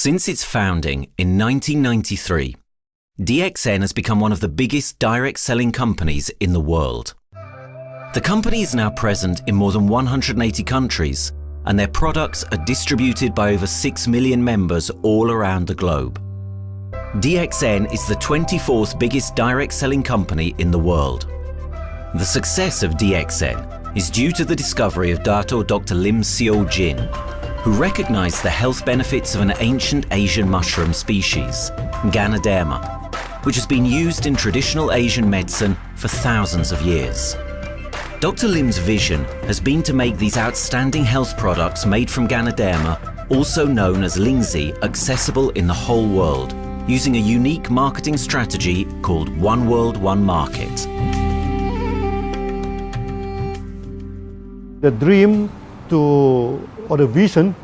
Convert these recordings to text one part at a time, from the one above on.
Since its founding in 1993, Dxn has become one of the biggest direct selling companies in the world. The company is now present in more than 180 countries, and their products are distributed by over 6 million members all around the globe. Dxn is the 24th biggest direct selling company in the world. The success of Dxn is due to the discovery of Dato Dr. Lim Seo Jin, who recognized the health benefits of an ancient Asian mushroom species, Ganoderma, which has been used in traditional Asian medicine for thousands of years. Dr. Lim's vision has been to make these outstanding health products made from Ganoderma, also known as Lingzi, accessible in the whole world, using a unique marketing strategy called One World, One Market. The dream or the vision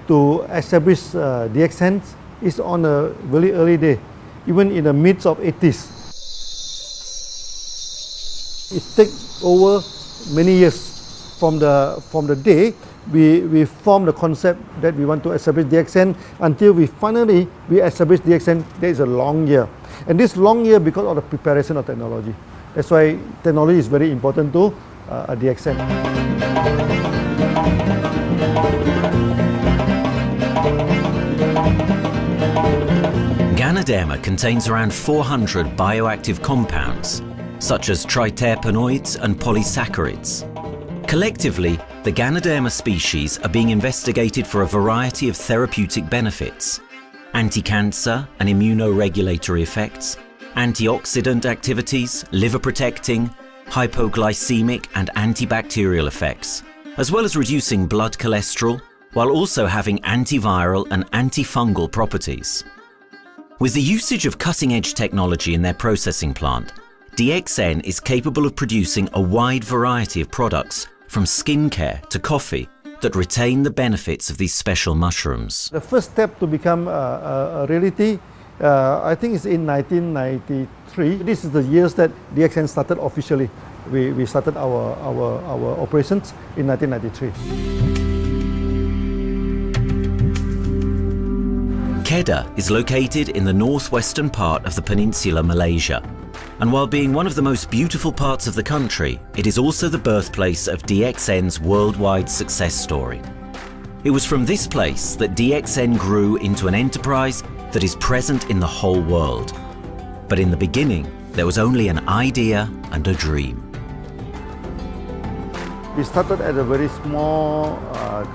to establish Dxn is on a very early day, even in the midst of 80s. It takes over many years from the day we formed the concept that we want to establish Dxn until we finally establish Dxn. There is a long year, and this long year because of the preparation of technology. That's why technology is very important to Dxn. Ganoderma contains around 400 bioactive compounds, such as triterpenoids and polysaccharides. Collectively, the Ganoderma species are being investigated for a variety of therapeutic benefits: anti-cancer and immunoregulatory effects, antioxidant activities, liver protecting, hypoglycemic and antibacterial effects, as well as reducing blood cholesterol, while also having antiviral and antifungal properties. With the usage of cutting-edge technology in their processing plant, Dxn is capable of producing a wide variety of products, from skincare to coffee, that retain the benefits of these special mushrooms. The first step to become a reality, I think, is in 1993. This is the years that Dxn started officially. We started our operations in 1993. Kedah is located in the northwestern part of the peninsula Malaysia, and while being one of the most beautiful parts of the country, it is also the birthplace of Dxn's worldwide success story. It was from this place that Dxn grew into an enterprise that is present in the whole world. But in the beginning, there was only an idea and a dream. We started at a very small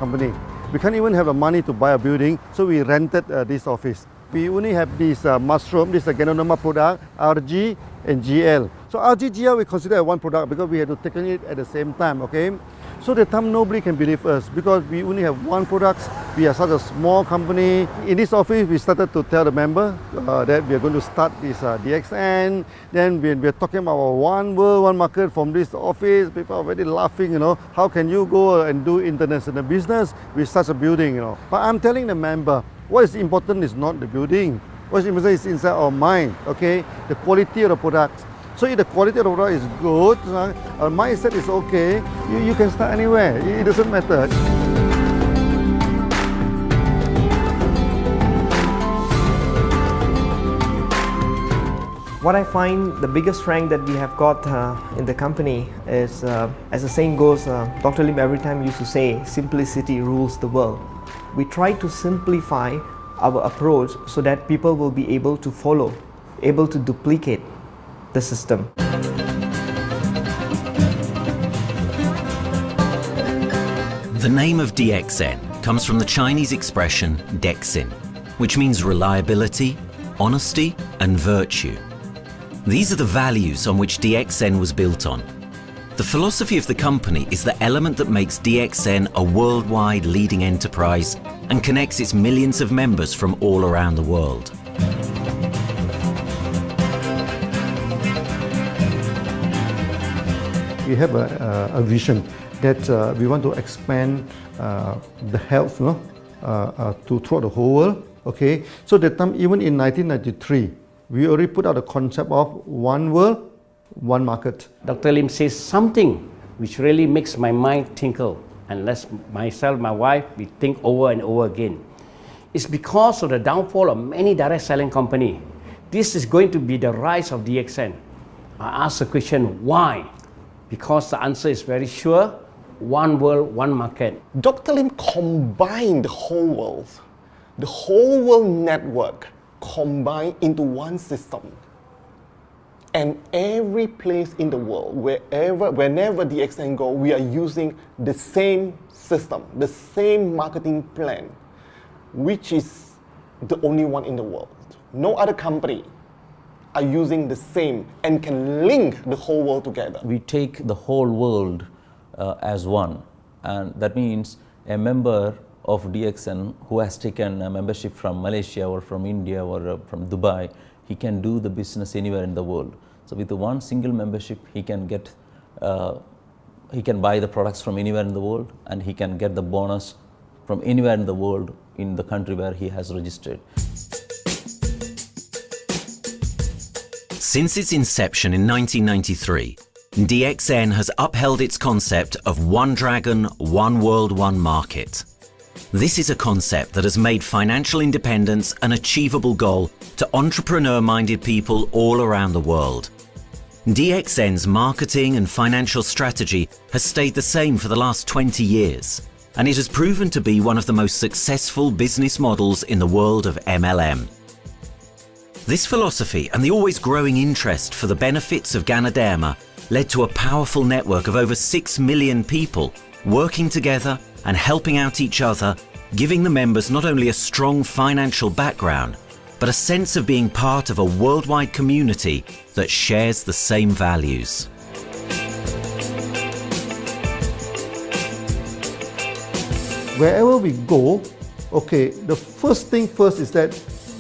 company. We can't even have the money to buy a building, so we rented this office. We only have this mushroom, this Ganoderma product, RG and GL. So RG, GL we consider one product because we had to take it at the same time, okay? So the time nobody can believe us because we only have one product. We are such a small company. In this office, we started to tell the member that we are going to start this Dxn. Then we are talking about one world, one market from this office. People are very laughing, you know. How can you go and do international business with such a building, you know? But I'm telling the member, what is important is not the building. What is important is inside our mind, okay? The quality of the product. So if the quality of the product is good, our mindset is okay, you can start anywhere. It doesn't matter. What I find the biggest strength that we have got in the company is, as the saying goes, Dr. Lim every time used to say, simplicity rules the world. We try to simplify our approach so that people will be able to follow, able to duplicate the system. The name of Dxn comes from the Chinese expression Dxin, which means reliability, honesty, and virtue. These are the values on which Dxn was built on. The philosophy of the company is the element that makes Dxn a worldwide leading enterprise and connects its millions of members from all around the world. We have a vision that we want to expand the health to throughout the whole world. Okay, so that time, even in 1993, we already put out a concept of one world, one market. Dr. Lim says something which really makes my mind tinkle, unless myself, my wife, we think over and over again. It's because of the downfall of many direct selling companies. This is going to be the rise of DXN. I ask the question, why? Because the answer is very sure, one world, one market. Dr. Lim combined the whole world network combined into one system. And every place in the world, whenever Dxn go, we are using the same system, the same marketing plan, which is the only one in the world. No other company are using the same and can link the whole world together. We take the whole world as one, and that means a member of Dxn who has taken a membership from Malaysia or from India or from Dubai, he can do the business anywhere in the world. So with the one single membership, he can get, he can buy the products from anywhere in the world, and he can get the bonus from anywhere in the world in the country where he has registered. Since its inception in 1993, Dxn has upheld its concept of one dragon, one world, one market. This is a concept that has made financial independence an achievable goal to entrepreneur-minded people all around the world. Dxn's marketing and financial strategy has stayed the same for the last 20 years, and it has proven to be one of the most successful business models in the world of MLM. This philosophy and the always growing interest for the benefits of Ganoderma led to a powerful network of over 6 million people working together and helping out each other, giving the members not only a strong financial background, but a sense of being part of a worldwide community that shares the same values. Wherever we go, okay, the first thing first is that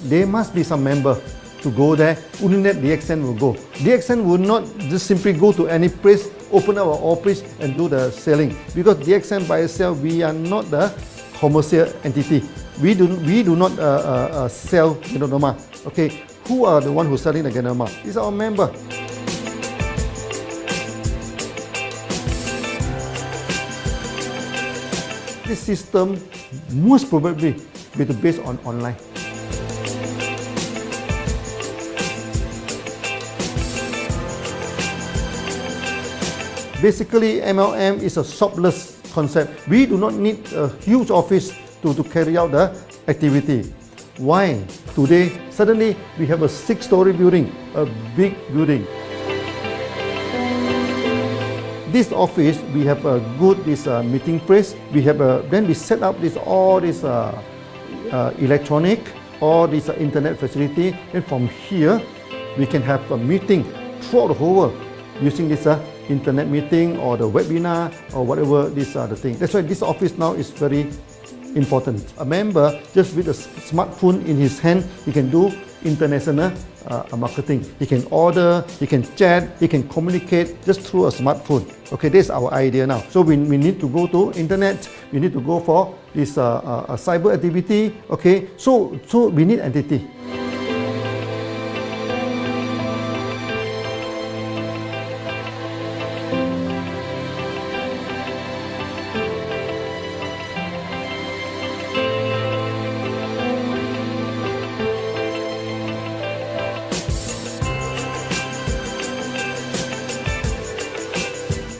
there must be some member to go there. Only that Dxn will go. Dxn will not just simply go to any place, open our office and do the selling. Because Dxn by itself, we are not the commercial entity. We do not sell Ganoderma. Okay, who are the one who's selling the Ganoderma? It's our member. This system most probably will be based on online. Basically, MLM is a shopless concept. We do not need a huge office to carry out the activity. Why? Today, suddenly we have a 6-story building, a big building. This office, we have a good meeting place. We have then we set up all this electronic, all this internet facility. And from here, we can have a meeting throughout the whole world using this internet meeting or the webinar or whatever these are the things. That's why this office now is very important. A member, just with a smartphone in his hand, he can do international marketing. He can order, he can chat, he can communicate just through a smartphone. Okay, that's our idea now. So we need to go to internet, we need to go for this cyber activity. Okay, so we need entity.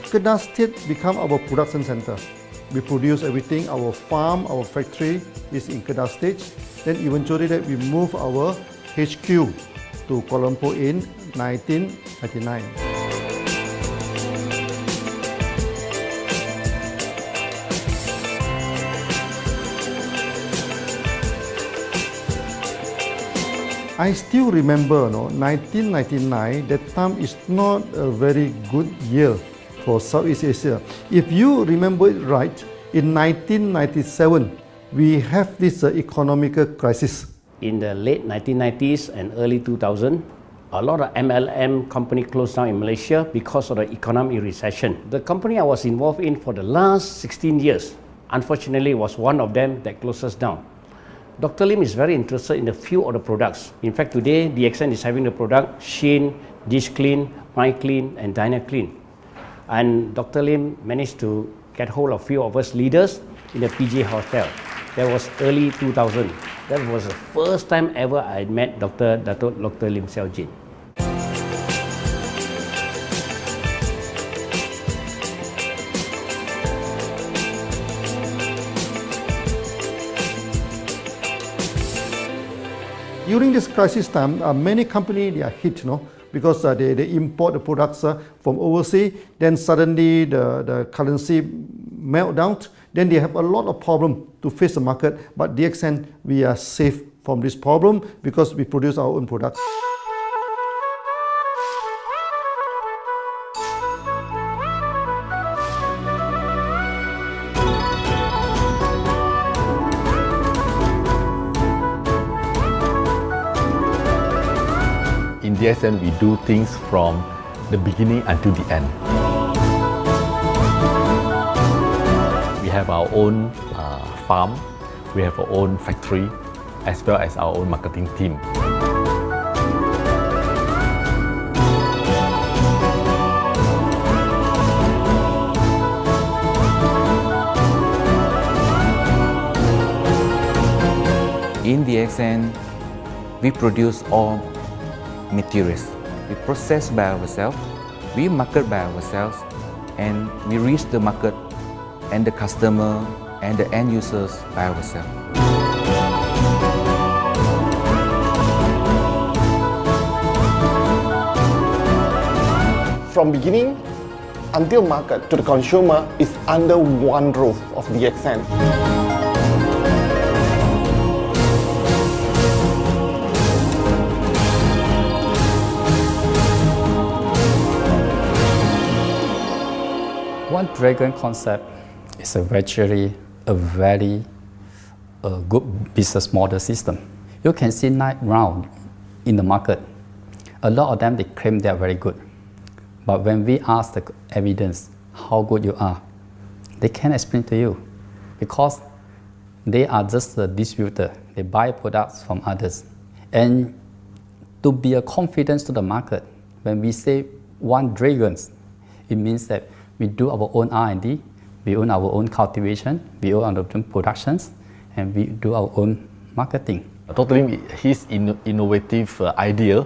Kedah State become our production center. We produce everything. Our farm, our factory is in Kedah State. Then eventually that we move our HQ to Kuala Lumpur in 1999. I still remember, 1999, that time is not a very good year for Southeast Asia. If you remember it right, in 1997, we have this economic crisis. In the late 1990s and early 2000, a lot of MLM company closed down in Malaysia because of the economic recession. The company I was involved in for the last 16 years, unfortunately, was one of them that closes down. Dr. Lim is very interested in a few of the products. In fact, today, Dxn is having the product Sheen, Dish Clean, My Clean, and Dyna Clean. And Dr. Lim managed to get hold of a few of us leaders in the PJ Hotel. That was early 2000. That was the first time ever I met Dr. Lim Xiao Jin. During this crisis time, many companies they are hit, because they import the products from overseas. Then suddenly the currency melt down. Then they have a lot of problem to face the market. But Dxn, we are safe from this problem because we produce our own products. In Dxn, we do things from the beginning until the end. We have our own farm, we have our own factory, as well as our own marketing team. In Dxn, we produce all materials. We process by ourselves, we market by ourselves, and we reach the market and the customer and the end users by ourselves. From beginning until market to the consumer is under one roof of Dxn. One Dragon concept is very good business model system. You can see now in the market, a lot of them they claim they are very good. But when we ask the evidence how good you are, they can't explain to you because they are just a distributor. They buy products from others. And to be a confidence to the market, when we say One Dragons, it means that we do our own R&D, we own our own cultivation, we own our own productions, and we do our own marketing. Totally, his innovative idea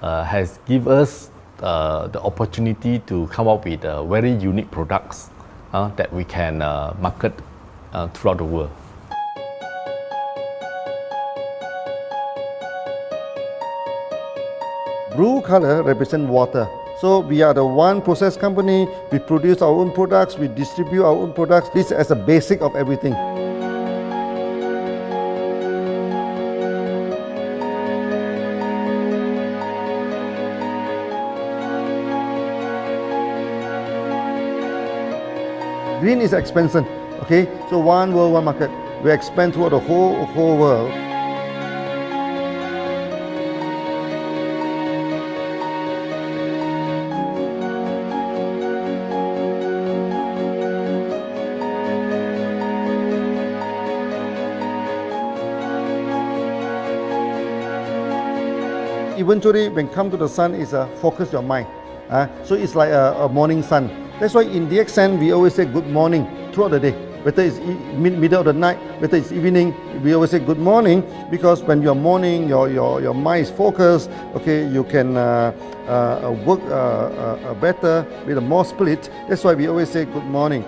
has given us the opportunity to come up with very unique products that we can market throughout the world. Blue color represents water. So we are the one process company, we produce our own products, we distribute our own products. This is as a basic of everything. Green is expansion, okay? So one world, one market. We expand throughout the whole world. Eventually, when come to the sun, is focus your mind. So it's like a morning sun. That's why in Dxn, we always say good morning throughout the day. Whether it's middle of the night, whether it's evening, we always say good morning because when you're morning, your mind is focused. Okay, you can work better with a more spirit. That's why we always say good morning.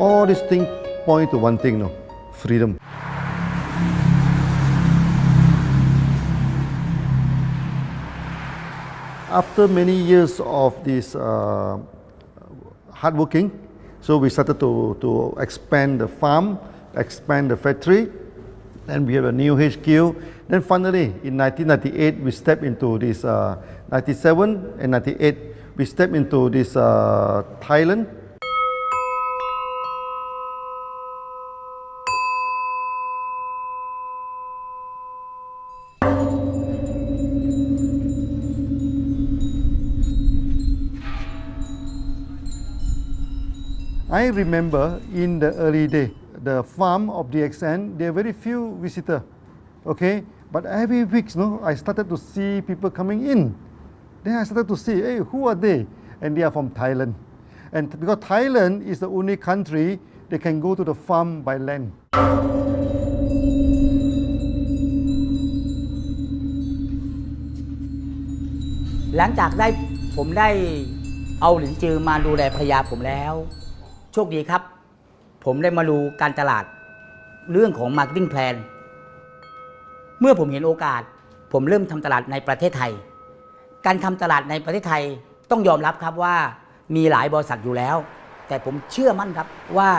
All these things point to one thing, freedom. After many years of this hard working, so we started to expand the farm, expand the factory, and we have a new HQ. Then finally, in 1998, we stepped into this, 97 and 98, we stepped into this Thailand. I remember in the early day, the farm of DXN, there are very few visitors, okay? But every week, I started to see people coming in. Then I started to see, hey, who are they? And they are from Thailand. And because Thailand is the only country they can go to the farm by land. หลังจากผมได้เอาหลินจือมาดูแลภรรยาผมแล้วโชคดีครับผมได้มาดูการตลาดเรื่องของ Marketing Plan เมื่อผมเห็นโอกาสผมเริ่มทำตลาดในประเทศไทยการทำตลาดในประเทศไทยต้องยอมรับครับว่ามีหลายบริษัทอยู่แล้วแต่ผมเชื่อมั่นครับว่า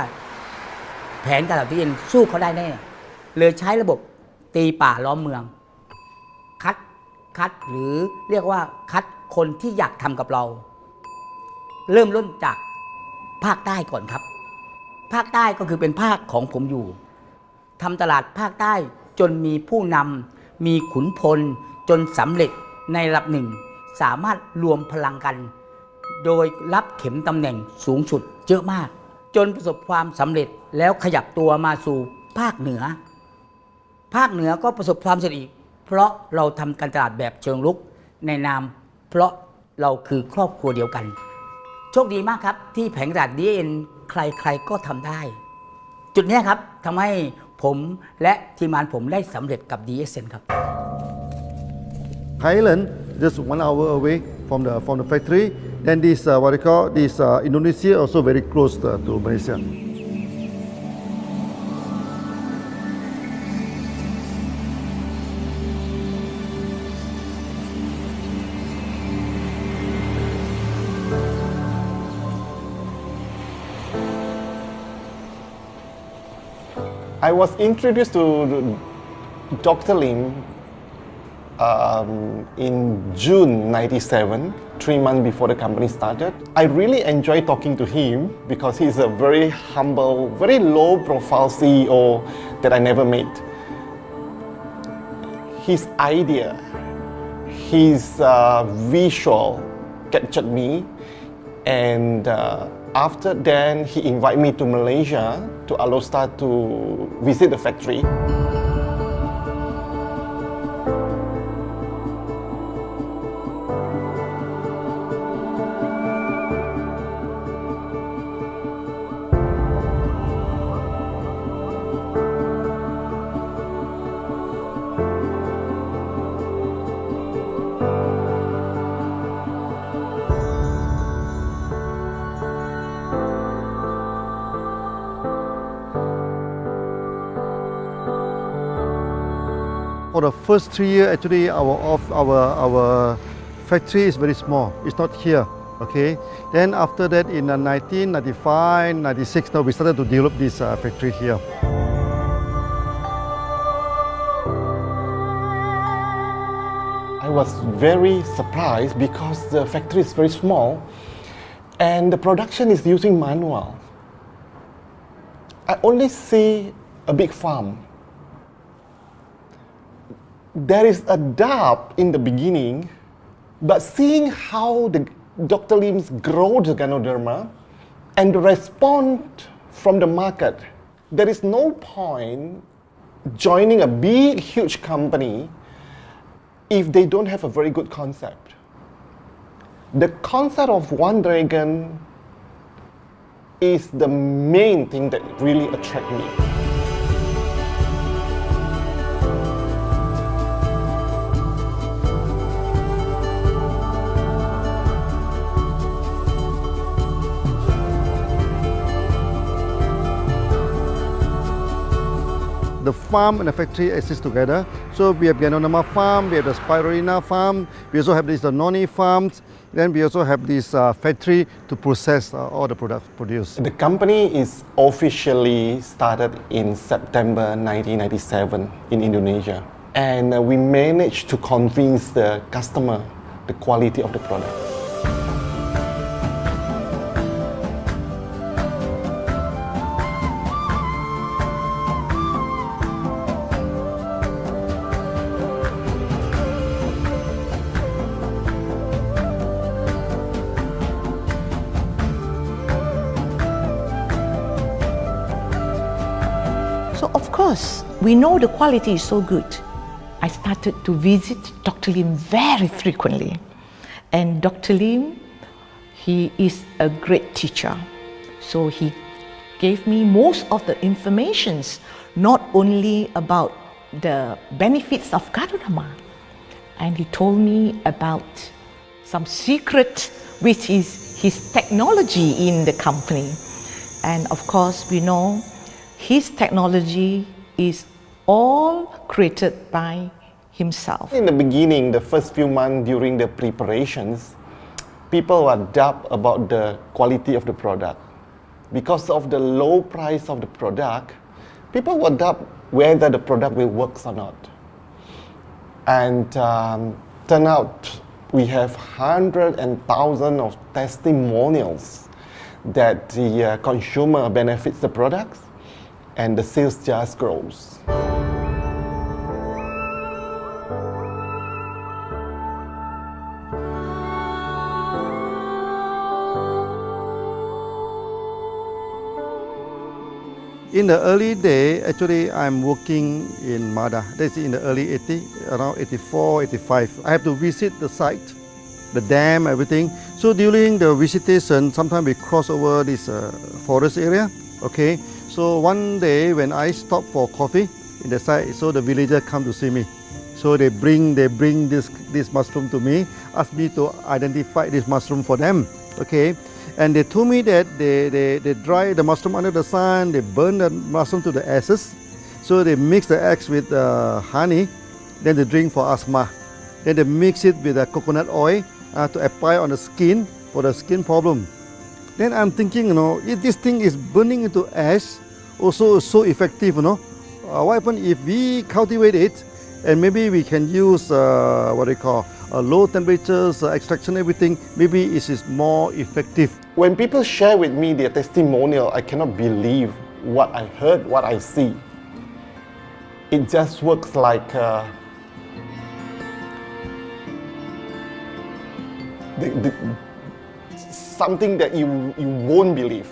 แผนการตลาดที่เอ็นสู้เขาได้แน่เลยใช้ระบบตีป่าล้อมเมืองคัดหรือเรียกว่าคัดคนที่อยากทำกับเราเริ่มต้นจากภาคใต้ก่อนครับภาคใต้ก็คือเป็นภาคของผมอยู่ทำตลาดภาคใต้จนมีผู้นำมีขุนพลจนสำเร็จในระดับหนึ่งสามารถรวมพลังกันโดยรับเข็มตำแหน่งสูงสุดเยอะมากจนประสบความสำเร็จแล้วขยับตัวมาสู่ภาคเหนือก็ประสบความสำเร็จอีกเพราะเราทำการตลาดแบบเชิงรุกในนามเพราะเราคือครอบครัวเดียวกันโชคดีมากครับที่แผงตลาด DXN ใครก็ทำได้จุดนี้ครับทำให้ผมและทีมงานผมได้สำเร็จกับ Dxn ครับ Thailand just 1 hour away from the factory. Then this what they call this Indonesia also very close to Malaysia. I was introduced to Dr. Lim in June '97, 3 months before the company started. I really enjoy talking to him because he's a very humble, very low-profile CEO that I never met. His idea, his visual captured me, and after then he invited me to Malaysia to Alostar to visit the factory. For the first 3 years, actually, our factory is very small. It's not here, okay? Then after that, in 1995, 96, now we started to develop this factory here. I was very surprised because the factory is very small and the production is using manual. I only see a big farm. There is a doubt in the beginning, but seeing how Dr. Lim's grow the Ganoderma and the response from the market, there is no point joining a big, huge company if they don't have a very good concept. The concept of One Dragon is the main thing that really attracts me. The farm and the factory exist together. So we have Ganoderma farm, we have the Spirulina farm, we also have this noni farms, then we also have this factory to process all the products produced. The company is officially started in September 1997 in Indonesia. And we managed to convince the customer the quality of the product. because we know the quality is so good, I started to visit Dr. Lim very frequently. And Dr. Lim, he is a great teacher. So he gave me most of the informations, not only about the benefits of Gadonama, and he told me about some secret, which is his technology in the company. And of course, we know his technology is all created by himself. In the beginning, the first few months during the preparations, people were doubt about the quality of the product. Because of the low price of the product, people were doubt whether the product will work or not. And turn out we have hundreds and thousands of testimonials that the consumer benefits the products and the sales just grows. In the early day, actually, I'm working in Mada. That's in the early 80s, around 84, 85. I have to visit the site, the dam, everything. So during the visitation, sometimes we cross over this forest area. Okay. So one day when I stop for coffee in the site, so the villager come to see me. So they bring this mushroom to me, ask me to identify this mushroom for them. Okay. And they told me that they dry the mushroom under the sun, they burn the mushroom to the ashes. So they mix the eggs with honey, then they drink for asthma. Then they mix it with coconut oil to apply on the skin for the skin problem. Then I'm thinking, you know, if this thing is burning into ash, also so effective, you know. What happens if we cultivate it and maybe we can use what they call low temperatures, extraction, everything, maybe it is more effective. When people share with me their testimonial, I cannot believe what I heard, what I see. It just works like something that you won't believe.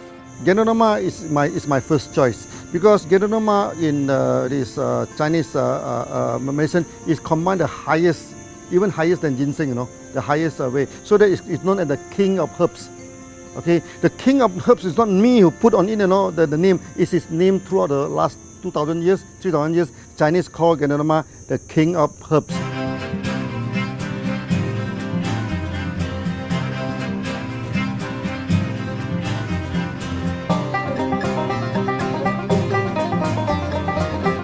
Gadonama is my first choice because Gadonama in this Chinese medicine is command the highest, even higher than ginseng, you know, the highest way. So that it's known as the king of herbs. Okay, the king of herbs is not me who put on it, you know, the name. It's his name throughout the last 2,000 years, 3,000 years. Chinese call Gadonama the king of herbs.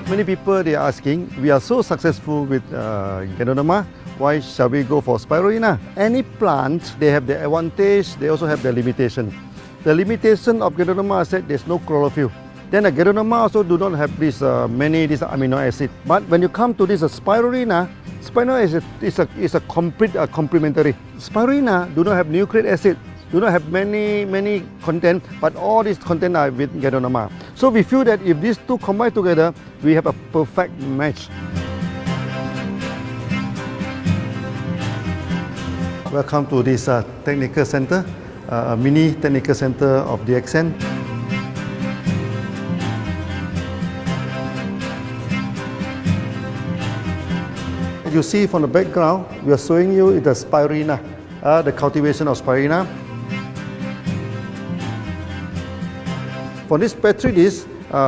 Many people they are asking, we are so successful with Gadonama, why shall we go for spirulina? Any plant, they have their advantage, they also have their limitation. The limitation of Gadonama is that there's no chlorophyll. Then the Gadonama also do not have this many amino acid. But when you come to this spirulina, spirulina is a complete complementary. Spirulina do not have nucleic acid, do not have many content, but all these content are with Gadonama. So we feel that if these two combine together, we have a perfect match. Welcome to this technical center, a mini technical center of Dxn. You see from the background, we are showing you the spirulina, the cultivation of spirulina. For this petri dish,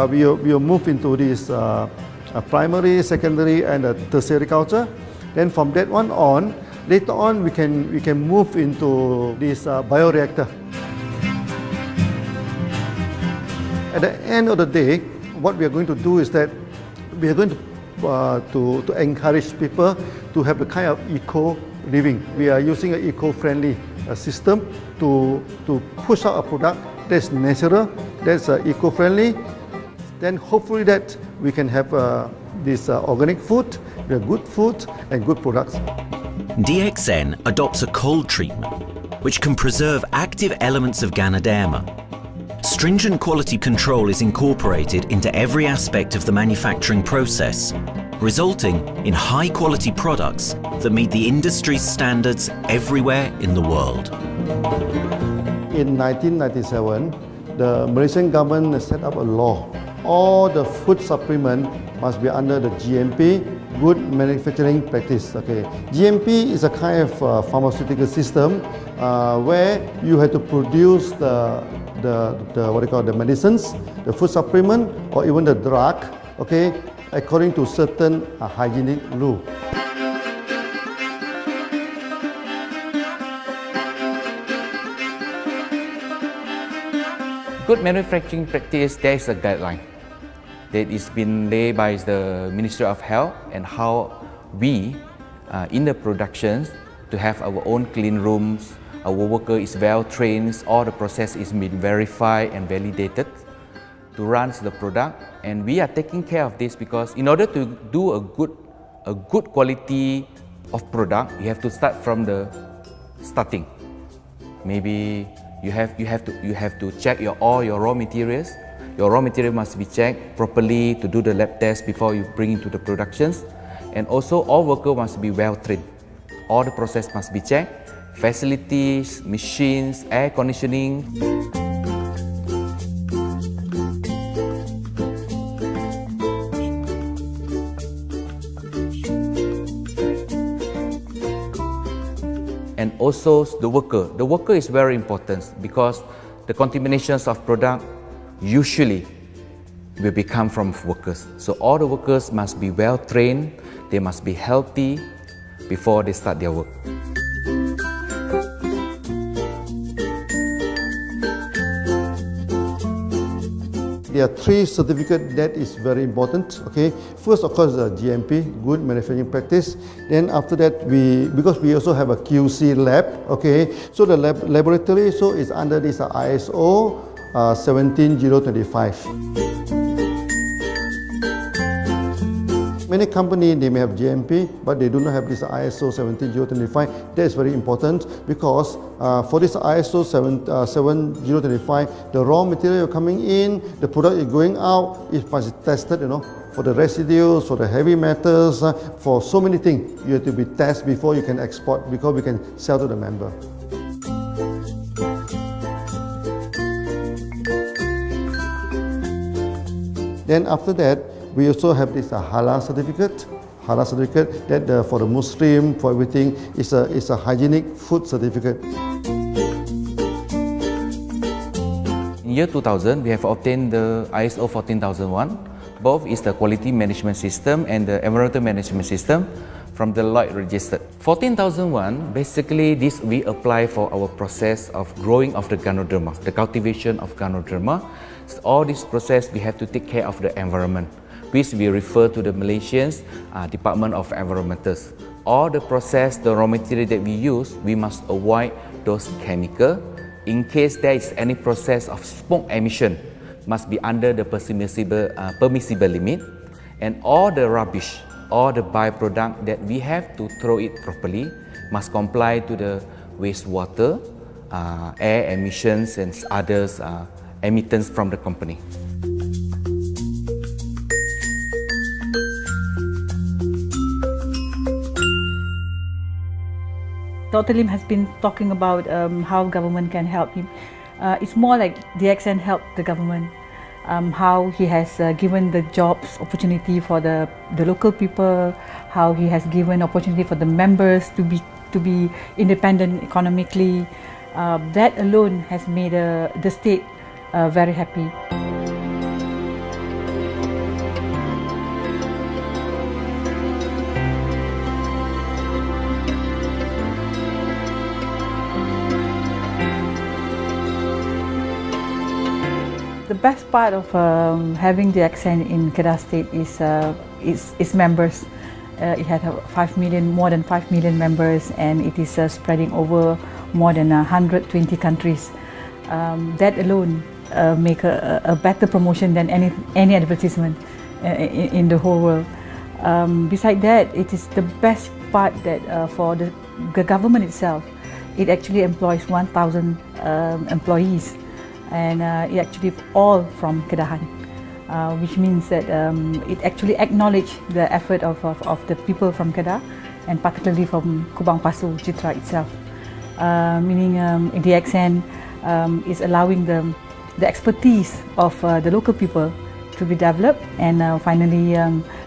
we will move into this primary, secondary, and tertiary culture. Then from that one on, later on we can move into this bioreactor. At the end of the day, what we are going to do is that we are going to encourage people to have a kind of eco living. We are using an eco-friendly system to push out a product that's natural, that's eco-friendly. Then hopefully that we can have this organic food, good food and good products. Dxn adopts a cold treatment, which can preserve active elements of Ganoderma. Stringent quality control is incorporated into every aspect of the manufacturing process, resulting in high-quality products that meet the industry's standards everywhere in the world. In 1997, the Malaysian government set up a law all the food supplement must be under the GMP, Good Manufacturing Practice. Okay, GMP is a kind of pharmaceutical system where you have to produce the what they call the medicines, the food supplement, or even the drug. Okay, according to certain hygienic rule. Good manufacturing practice, there is a guideline that is been laid by the Ministry of Health and how we in the productions to have our own clean rooms, our worker is well trained, all the process is been verified and validated to run the product, and we are taking care of this because in order to do a good quality of product, you have to start from the starting. Maybe you have to check all your raw materials. Your raw material must be checked properly to do the lab test before you bring into the productions. And also all workers must be well trained. All the process must be checked. Facilities, machines, air conditioning. And also the worker. The worker is very important because the contaminations of product usually will become from workers. So all the workers must be well trained, they must be healthy before they start their work. There are 3 certificates that is very important. Okay, first of course the GMP, Good Manufacturing Practice. Then after that because we also have a QC lab. Okay, so the laboratory is under this ISO 17025. Many companies, they may have GMP, but they do not have this ISO 17025. That is very important because for this ISO 17025, the raw material coming in, the product is going out, it must be tested, for the residues, for the heavy metals, for so many things. You have to be tested before you can export, because we can sell to the member. Then after that, we also have this halal certificate. Halal certificate that for the Muslim, for everything, is a hygienic food certificate. In year 2000, we have obtained the ISO 14001. Both is the quality management system and the environmental management system from the Lloyd registered. 14001, basically this we apply for our process of growing of the Ganoderma, the cultivation of Ganoderma. So all this process we have to take care of the environment, which we refer to the Malaysians Department of Environmentals. All the process, the raw material that we use, we must avoid those chemicals. In case there is any process of smoke emission, must be under the permissible limit, and all the rubbish, all the byproduct that we have to throw it properly must comply to the wastewater, air emissions and others emittance from the company. Dr. Lim has been talking about how government can help him. It's more like Dxn helped the government, how he has given the jobs opportunity for the local people, how he has given opportunity for the members to be independent economically. That alone has made the state very happy. The best part of having Dxn in Kedah State is its members. It has more than 5 million members, and it is spreading over more than 120 countries. That alone make a better promotion than any advertisement in the whole world. Besides that, it is the best part that for the government itself, it actually employs 1,000 employees. And it actually all from Kedahan, which means that it actually acknowledges the effort of the people from Kedah, and particularly from Kubang Pasu Citra itself. Meaning Dxn is allowing the expertise of the local people to be developed, and finally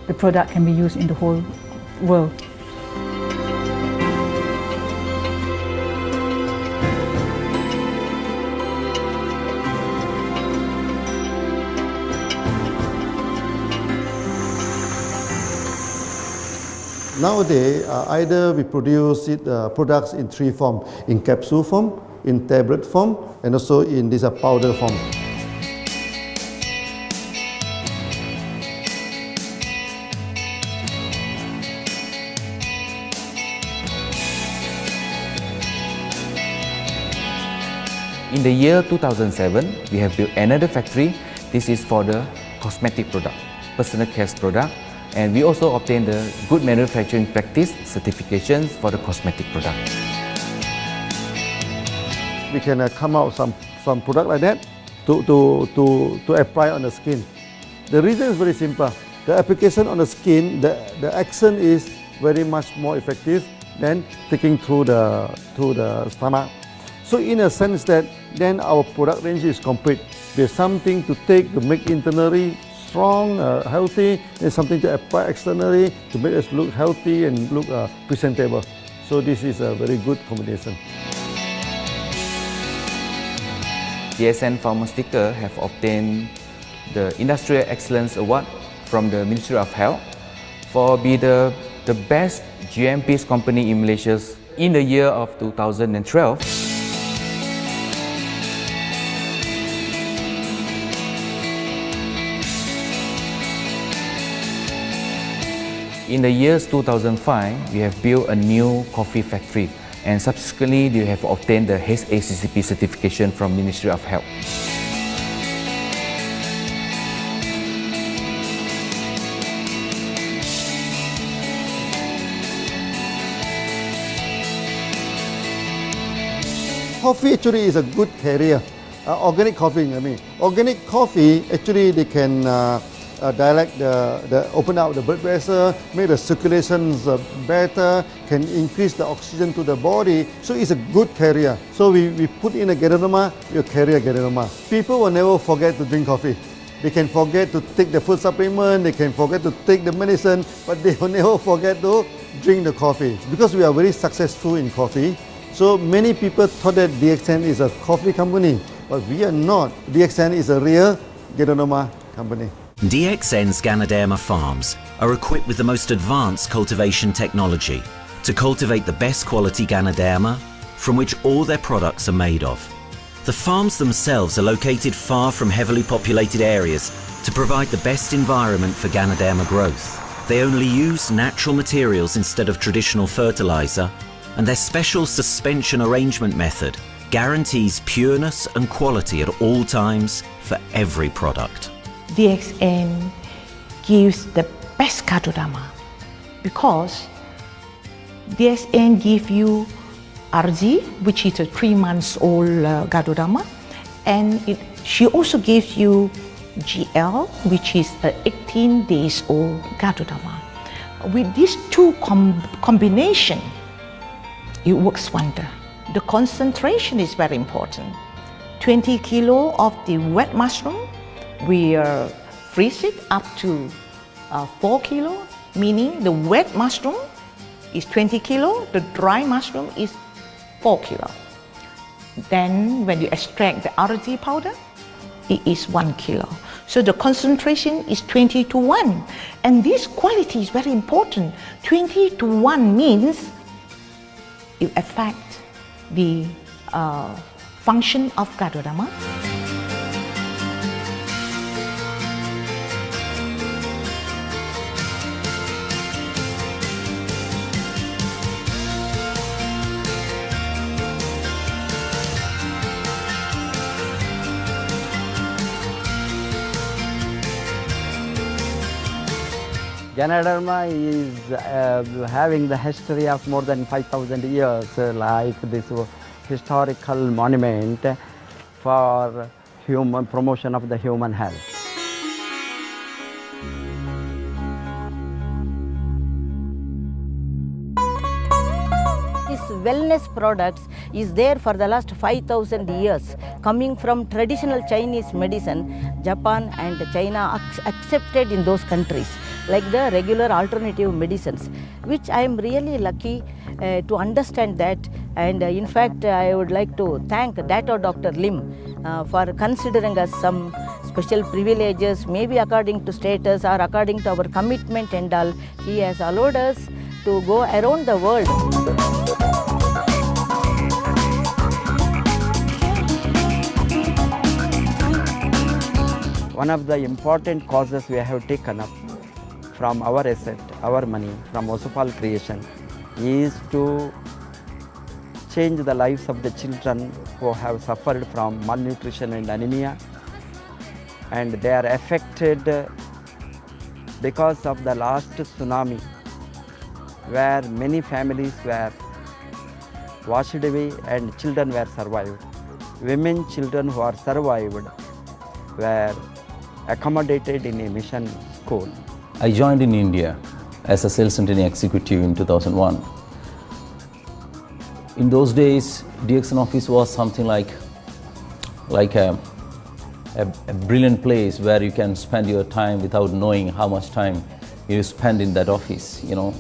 the product can be used in the whole world. Nowadays, either we produce products in three forms: in capsule form, in tablet form, and also in this powder form. In the year 2007, we have built another factory. This is for the cosmetic product, personal care product, and we also obtained the Good Manufacturing Practice certifications for the cosmetic product. We can come out some product like that to apply on the skin. The reason is very simple. The application on the skin, the action is very much more effective than taking through the stomach. So in a sense that then our product range is complete. There's something to take to make internally strong, healthy. There's something to apply externally to make us look healthy and look presentable. So this is a very good combination. Dxn Pharmaceutical have obtained the Industrial Excellence Award from the Ministry of Health for be the best GMP company in Malaysia in the year of 2012. In the years 2005, we have built a new coffee factory, and subsequently we have obtained the HACCP certification from Ministry of Health. Coffee actually is a good career. Organic coffee, I mean. Organic coffee, actually they can dilate open up the blood vessel, make the circulations better, can increase the oxygen to the body. So it's a good carrier. So we put in a Ganoderma, you carry a Ganoderma. People will never forget to drink coffee. They can forget to take the food supplement, they can forget to take the medicine, but they will never forget to drink the coffee. Because we are very successful in coffee, so many people thought that Dxn is a coffee company, but we are not. Dxn is a real Ganoderma company. DXN's Ganoderma farms are equipped with the most advanced cultivation technology to cultivate the best quality Ganoderma from which all their products are made of. The farms themselves are located far from heavily populated areas to provide the best environment for Ganoderma growth. They only use natural materials instead of traditional fertilizer, and their special suspension arrangement method guarantees pureness and quality at all times for every product. Dxn gives the best Ganoderma because Dxn gives you RG, which is a 3 months old Ganoderma, and she also gives you GL, which is a 18 days old Ganoderma. With these two combination, it works wonder. The concentration is very important. 20 kilo of the wet mushroom, we freeze it up to 4 kilo, meaning the wet mushroom is 20 kilo, the dry mushroom is 4 kilo. Then when you extract the RG powder, it is 1 kilo. So the concentration is 20 to 1. And this quality is very important. 20 to 1 means it affects the function of Ganoderma. Ganoderma is having the history of more than 5,000 years, like this historical monument for human promotion of the human health. This these wellness products is there for the last 5,000 years, coming from traditional Chinese medicine. Japan and China accepted in those countries, like the regular alternative medicines, which I am really lucky to understand that. And in fact, I would like to thank Dr. Lim for considering us some special privileges, maybe according to status or according to our commitment and all. He has allowed us to go around the world. One of the important causes we have taken up from our asset, our money, from Osopal creation, is to change the lives of the children who have suffered from malnutrition and anemia, and they are affected because of the last tsunami, where many families were washed away and children were survived. Women, children who are survived were accommodated in a mission school. I joined in India as a sales and training executive in 2001. In those days, Dxn office was something like a brilliant place where you can spend your time without knowing how much time you spend in that office. You know,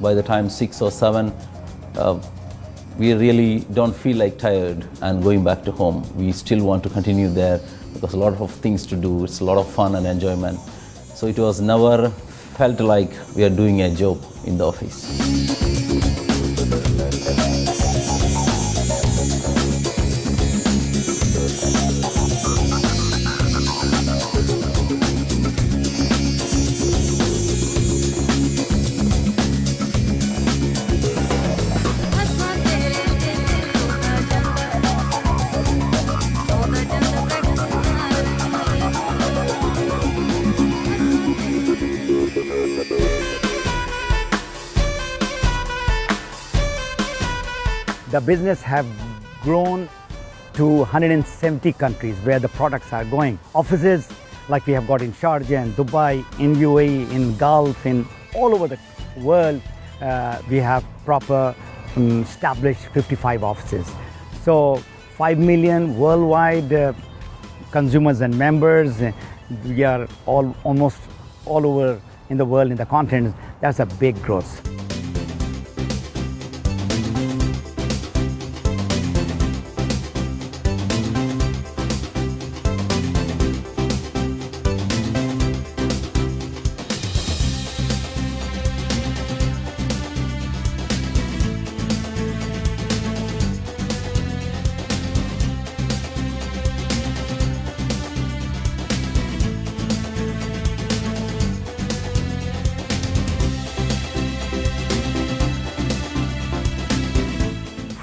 by the time 6 or 7, we really don't feel like tired and going back to home. We still want to continue there because a lot of things to do. It's a lot of fun and enjoyment. So it was never felt like we are doing a job in the office. The business have grown to 170 countries where the products are going. Offices like we have got in Sharjah and Dubai, in UAE, in Gulf, in all over the world, we have proper established 55 offices. So 5 million worldwide consumers and members. We are almost all over in the world, in the continent. That's a big growth.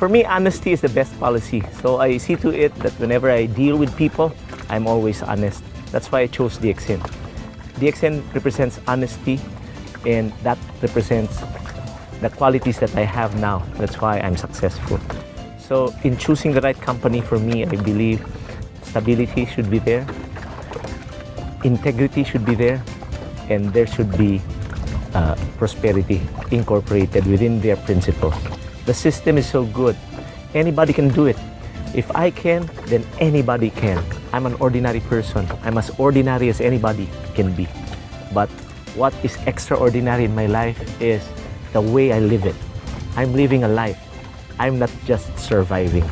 For me, honesty is the best policy. So I see to it that whenever I deal with people, I'm always honest. That's why I chose Dxn. Dxn represents honesty, and that represents the qualities that I have now. That's why I'm successful. So in choosing the right company for me, I believe stability should be there, integrity should be there, and there should be prosperity incorporated within their principles. The system is so good. Anybody can do it. If I can, then anybody can. I'm an ordinary person. I'm as ordinary as anybody can be. But what is extraordinary in my life is the way I live it. I'm living a life. I'm not just surviving.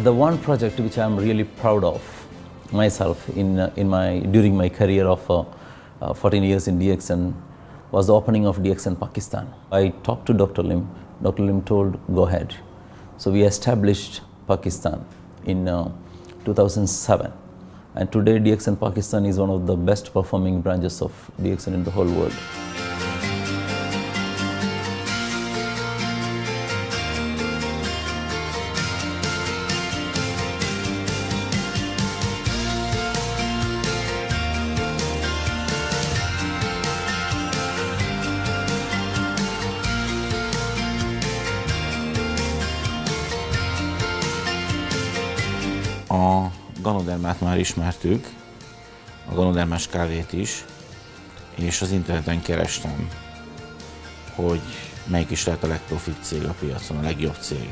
The one project which I'm really proud of myself during my career of 14 years in Dxn was the opening of Dxn Pakistan. I talked to Dr. Lim. Dr. Lim told, go ahead. So we established Pakistan in 2007. And today Dxn Pakistan is one of the best performing branches of Dxn in the whole world. A ganodermát már ismertük, a ganodermás kávét is, és az interneten kerestem, hogy melyik is lehet a legprofit cég a piacon, a legjobb cég.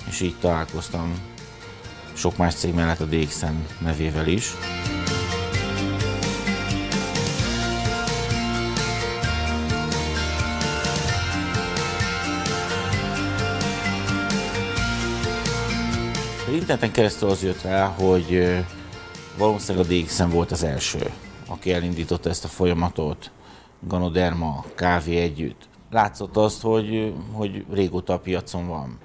És így találkoztam sok más cég mellett a Dxn nevével is. Az interneten keresztül az jött rá, hogy valószínűleg a Dxn volt az első, aki elindította ezt a folyamatot, ganoderma, kávé együtt. Látszott azt, hogy régóta a piacon van.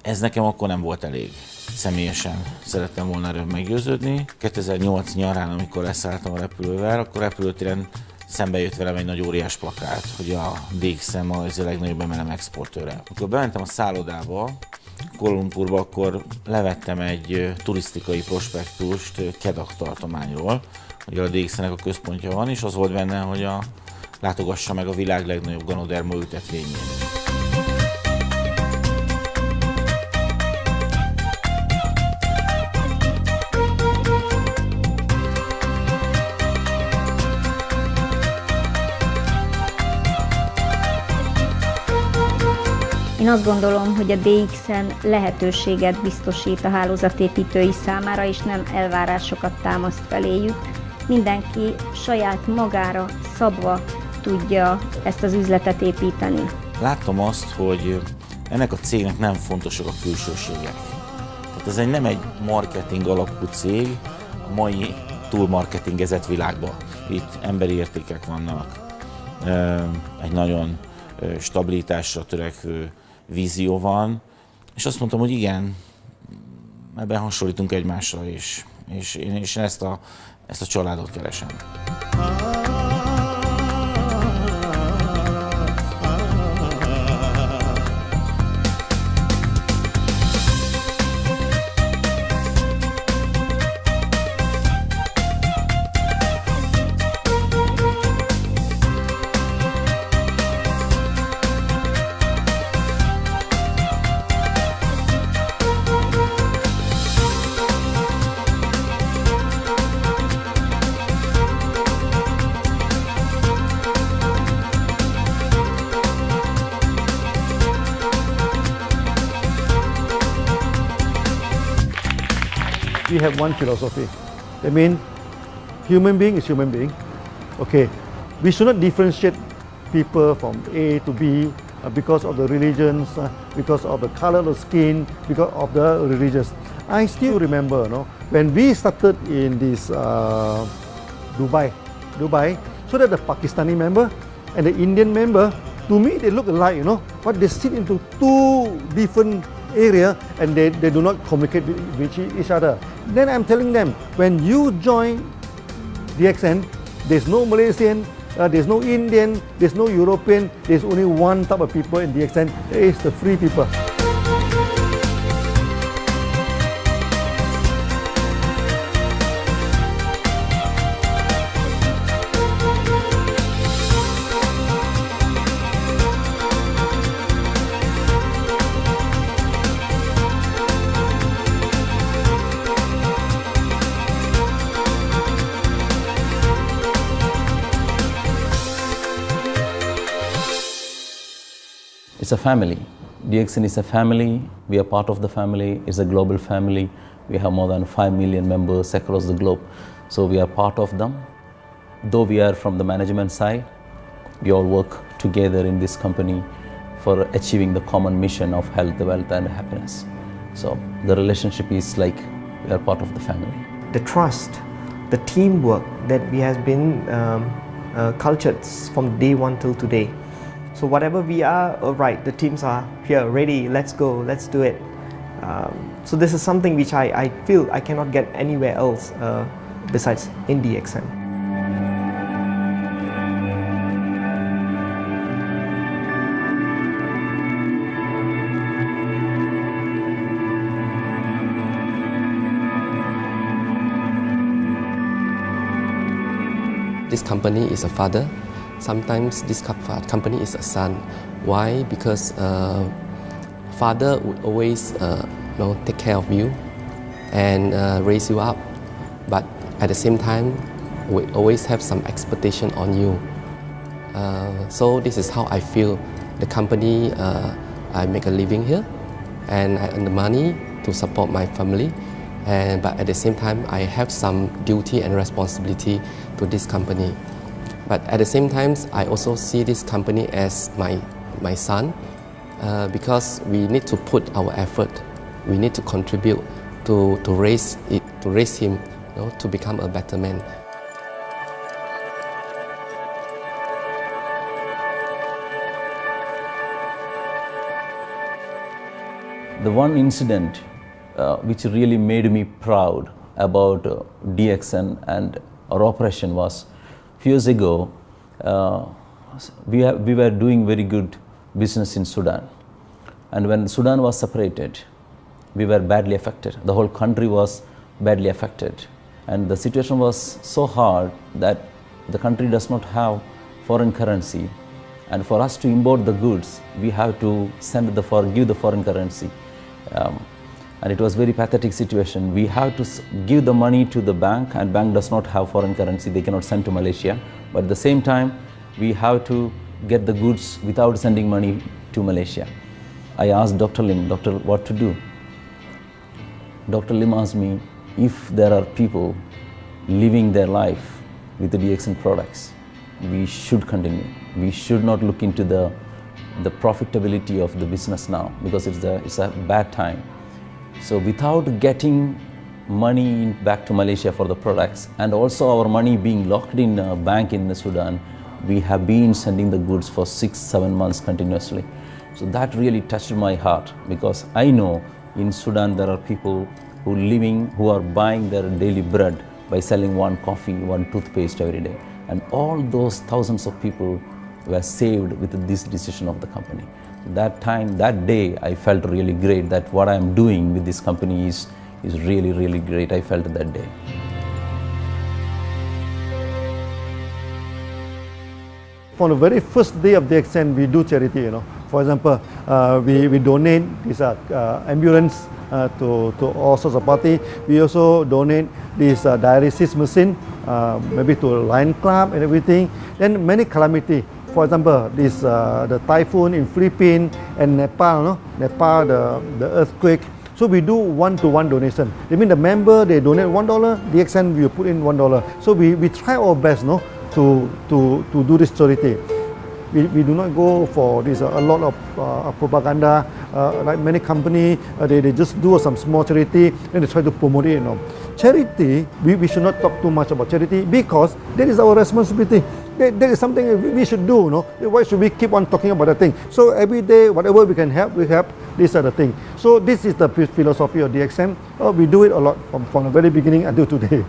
Ez nekem akkor nem volt elég. Személyesen szerettem volna erről meggyőződni. 2008 nyarán, amikor leszálltam a repülővel, akkor repülőtéren szembe jött velem egy nagy óriás plakát, hogy a Dxn az a legnagyobb MLM exportőre. Amikor bementem a szállodába, Kuala Lumpurba, akkor levettem egy turisztikai prospektust Kedah tartományról, hogy a Dxn-nek a központja van, és az volt benne, hogy látogassa meg a világ legnagyobb ganoderma ültetvényét. Én azt gondolom, hogy a Dxn lehetőséget biztosít a hálózatépítői számára, és nem elvárásokat támaszt feléjük. Mindenki saját magára szabva tudja ezt az üzletet építeni. Láttam azt, hogy ennek a cégnek nem fontosak a külsőségek. Tehát ez nem egy marketing alapú cég a mai túlmarketingezett világban. Itt emberi értékek vannak, egy nagyon stabilitásra törekvő vízió van, és azt mondtam, hogy igen, ebben hasonlítunk egymásra, és én ezt a családot keresem. We have one philosophy. I mean, human being is human being. Okay, we should not differentiate people from A to B because of the religions, because of the color of the skin, because of the religions. I still remember, when we started in this Dubai, so that the Pakistani member and the Indian member, to me they look alike, but they sit into two different area and they do not communicate with each other. Then I'm telling them, when you join Dxn, there's no Malaysian, there's no Indian, there's no European, there's only one type of people in Dxn, it's the free people. It's a family. Dxn is a family. We are part of the family. It's a global family. We have more than 5 million members across the globe. So we are part of them. Though we are from the management side, we all work together in this company for achieving the common mission of health, wealth and happiness. So the relationship is like we are part of the family. The trust, the teamwork that we has been cultured from day one till today. So whatever we are, all right, the teams are here, ready, let's go, let's do it. So this is something which I feel I cannot get anywhere else besides in Dxn. This company is a father. Sometimes this company is a son. Why? Because father would always take care of you, and raise you up. But at the same time, we always have some expectation on you. So this is how I feel. The company, I make a living here, and I earn the money to support my family. But at the same time, I have some duty and responsibility to this company. But at the same time, I also see this company as my son, because we need to put our effort. We need to contribute to raise him, to become a better man. The one incident which really made me proud about Dxn and our operation was few years ago. We were doing very good business in Sudan, and when Sudan was separated, we were badly affected. The whole country was badly affected, and the situation was so hard that the country does not have foreign currency, and for us to import the goods, we have to give the foreign currency. And it was very pathetic situation. We have to give the money to the bank, and bank does not have foreign currency. They cannot send to Malaysia. But at the same time, we have to get the goods without sending money to Malaysia. I asked Dr. Lim, "Doctor, what to do?" Dr. Lim asked me, if there are people living their life with the Dxn products, we should continue. We should not look into the profitability of the business now, because it's a bad time. So without getting money back to Malaysia for the products, and also our money being locked in a bank in Sudan, we have been sending the goods for 6-7 months continuously. So that really touched my heart, because I know in Sudan there are people who are buying their daily bread by selling one coffee, one toothpaste every day. And all those thousands of people were saved with this decision of the company. That day, I felt really great that what I am doing with this company is really, really great. I felt that day. From the very first day of Dxn, we do charity. For example, we donate this ambulance to all sorts of party. We also donate this dialysis machine, maybe to Lion Club and everything. Then many calamity. For example, the typhoon in Philippines and Nepal, the earthquake. So we do one-to-one donation. I mean, the member, they donate $1, Dxn will put in $1. So we try our best, to do this charity. We do not go for this a lot of propaganda. Like many companies, they just do some small charity and they try to promote it. Charity, we should not talk too much about charity, because that is our responsibility. That is something we should do. Why should we keep on talking about the thing? So every day, whatever we can help, we help. These are the things. So this is the philosophy of Dxn. We do it a lot from the very beginning until today.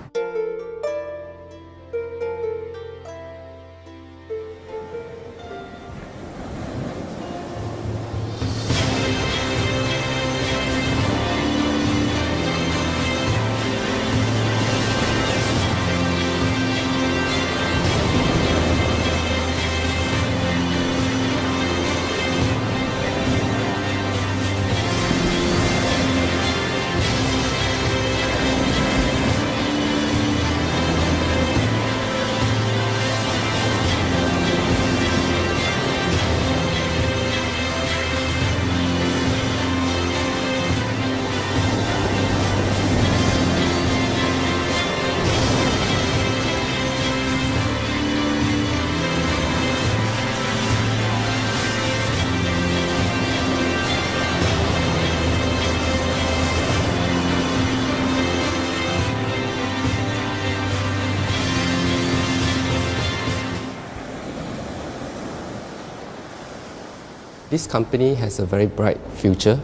This company has a very bright future,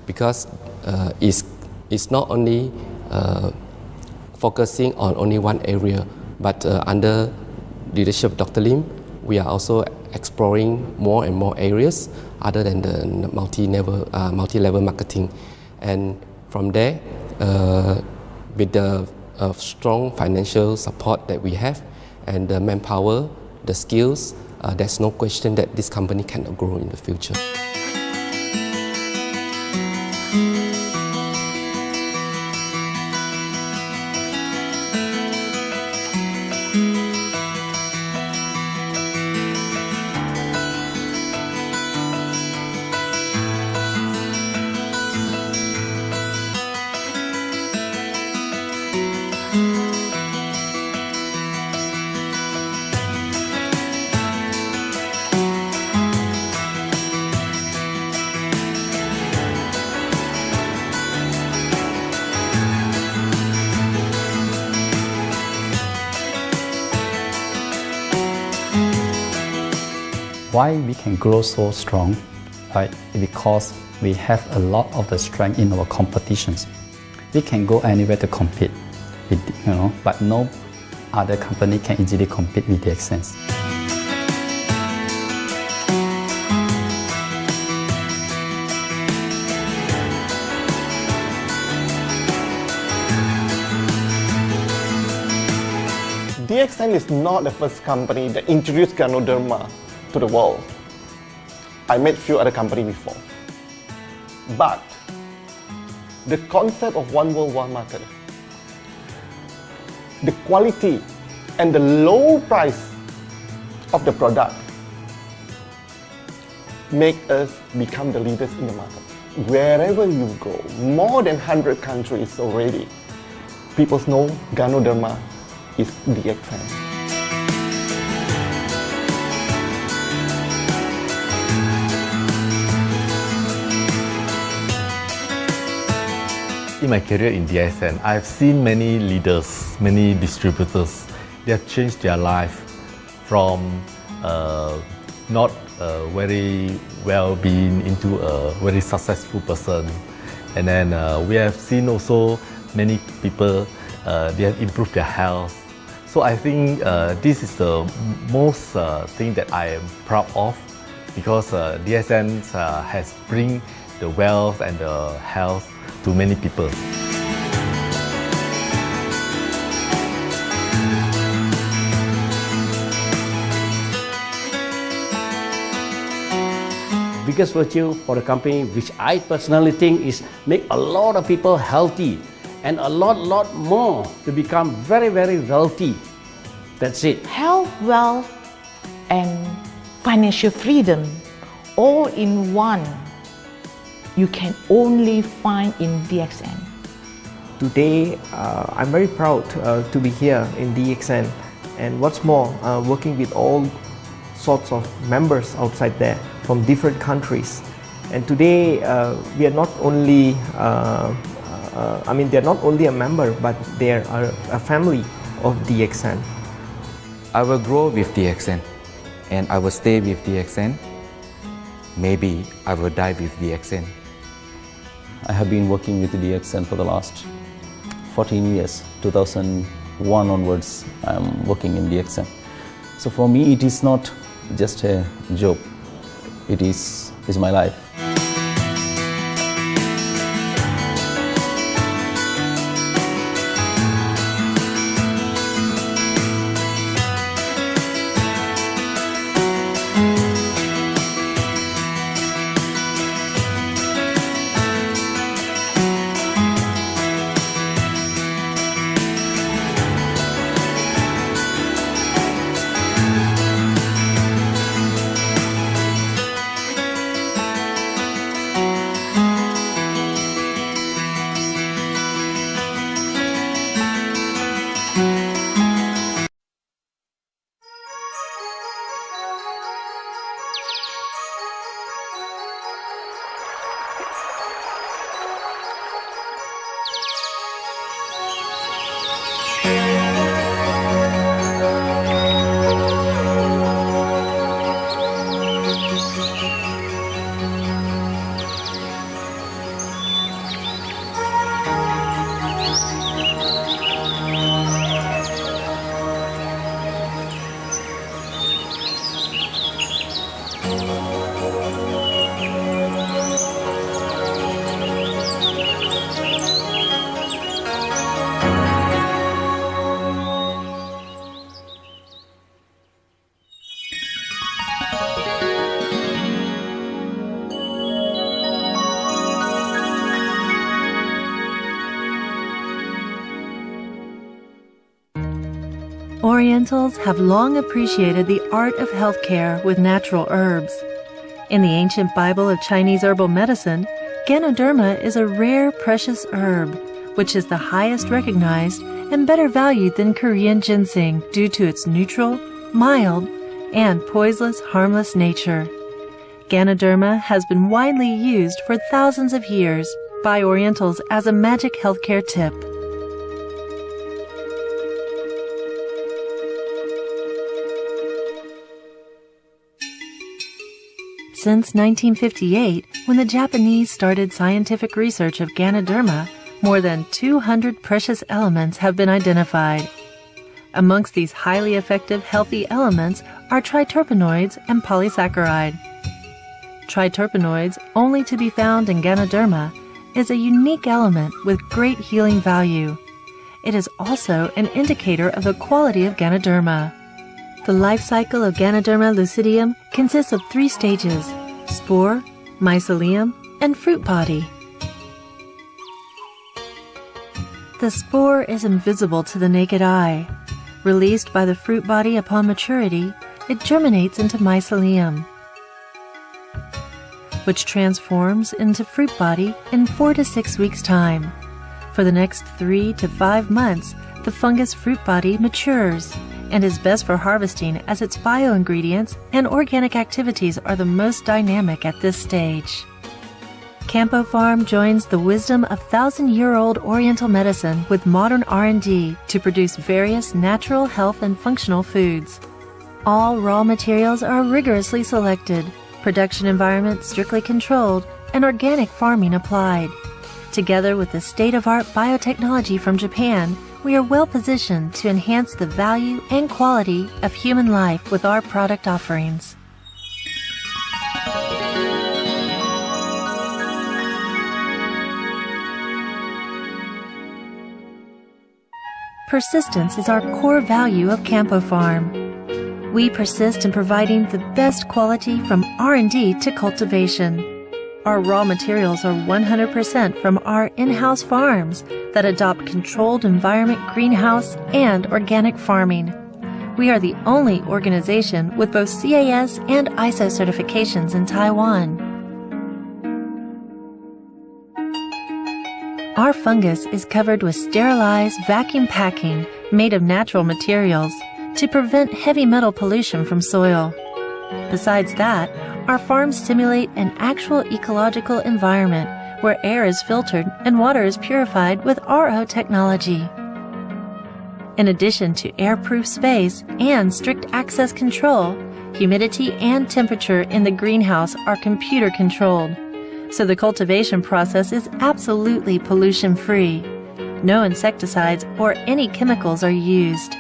because it's not only focusing on only one area, but under leadership of Dr. Lim, we are also exploring more and more areas other than the multi-level marketing. And from there, with the strong financial support that we have and the manpower, the skills, there's no question that this company can grow in the future. Why we can grow so strong, right? Because we have a lot of the strength in our competitions. We can go anywhere to compete, but no other company can easily compete with Dxn. Dxn is not the first company that introduced Ganoderma to the world. I met few other companies before. But the concept of one world, one market, the quality and the low price of the product make us become the leaders in the market. Wherever you go, more than 100 countries already, people know Ganoderma is Dxn. In my career in Dxn, I've seen many leaders, many distributors. They have changed their life from not very well-being into a very successful person. And then we have seen also many people, they have improved their health. So I think this is the most thing that I am proud of, because Dxn has bring the wealth and the health to many people. Biggest virtue for the company, which I personally think is make a lot of people healthy and a lot more to become very wealthy. That's it. Health, wealth, and financial freedom all in one. You can only find in Dxn. Today, I'm very proud to be here in Dxn, and what's more, working with all sorts of members outside there from different countries. And today, we are not only, they're not only a member, but they are a family of Dxn. I will grow with Dxn, and I will stay with Dxn. Maybe I will die with Dxn. I have been working with Dxn for the last 14 years. 2001 onwards, I am working in Dxn. So for me, it is not just a job. It is my life. Orientals have long appreciated the art of healthcare with natural herbs. In the ancient Bible of Chinese herbal medicine, Ganoderma is a rare, precious herb, which is the highest recognized and better valued than Korean ginseng due to its neutral, mild, and poisonless, harmless nature. Ganoderma has been widely used for thousands of years by Orientals as a magic healthcare tip. Since 1958, when the Japanese started scientific research of Ganoderma, more than 200 precious elements have been identified. Amongst these highly effective healthy elements are triterpenoids and polysaccharide. Triterpenoids, only to be found in Ganoderma, is a unique element with great healing value. It is also an indicator of the quality of Ganoderma. The life cycle of Ganoderma lucidium consists of 3 stages: spore, mycelium, and fruit body. The spore is invisible to the naked eye. Released by the fruit body upon maturity, it germinates into mycelium, which transforms into fruit body in 4 to 6 weeks' time. For the next 3 to 5 months, the fungus fruit body matures and is best for harvesting as its bioingredients and organic activities are the most dynamic at this stage. Campo Farm joins the wisdom of 1,000-year-old Oriental medicine with modern R&D to produce various natural health and functional foods. All raw materials are rigorously selected, production environment strictly controlled, and organic farming applied. Together with the state-of-art biotechnology from Japan, we are well positioned to enhance the value and quality of human life with our product offerings. Persistence is our core value of Campo Farm. We persist in providing the best quality from R&D to cultivation. Our raw materials are 100% from our in-house farms that adopt controlled environment greenhouse and organic farming. We are the only organization with both CAS and ISO certifications in Taiwan. Our fungus is covered with sterilized vacuum packing made of natural materials to prevent heavy metal pollution from soil. Besides that, our farms simulate an actual ecological environment where air is filtered and water is purified with RO technology. In addition to airproof space and strict access control, humidity and temperature in the greenhouse are computer controlled, so the cultivation process is absolutely pollution-free. No insecticides or any chemicals are used.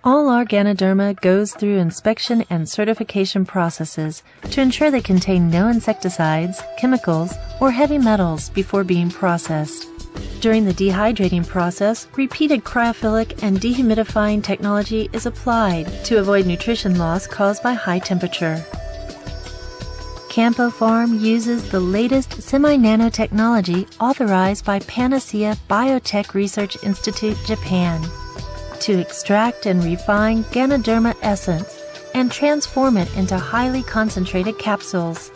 All our Ganoderma goes through inspection and certification processes to ensure they contain no insecticides, chemicals, or heavy metals before being processed. During the dehydrating process, repeated cryophilic and dehumidifying technology is applied to avoid nutrition loss caused by high temperature. Campo Farm uses the latest semi-nanotechnology authorized by Panacea Biotech Research Institute, Japan, to extract and refine Ganoderma essence and transform it into highly concentrated capsules.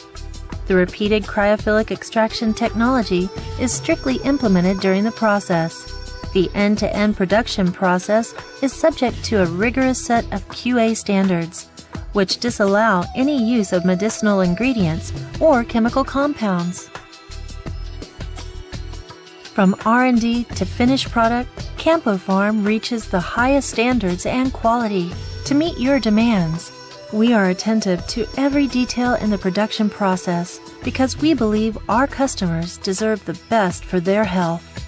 The repeated cryophilic extraction technology is strictly implemented during the process. The end-to-end production process is subject to a rigorous set of QA standards, which disallow any use of medicinal ingredients or chemical compounds. From R&D to finished product, Campo Farm reaches the highest standards and quality to meet your demands. We are attentive to every detail in the production process because we believe our customers deserve the best for their health.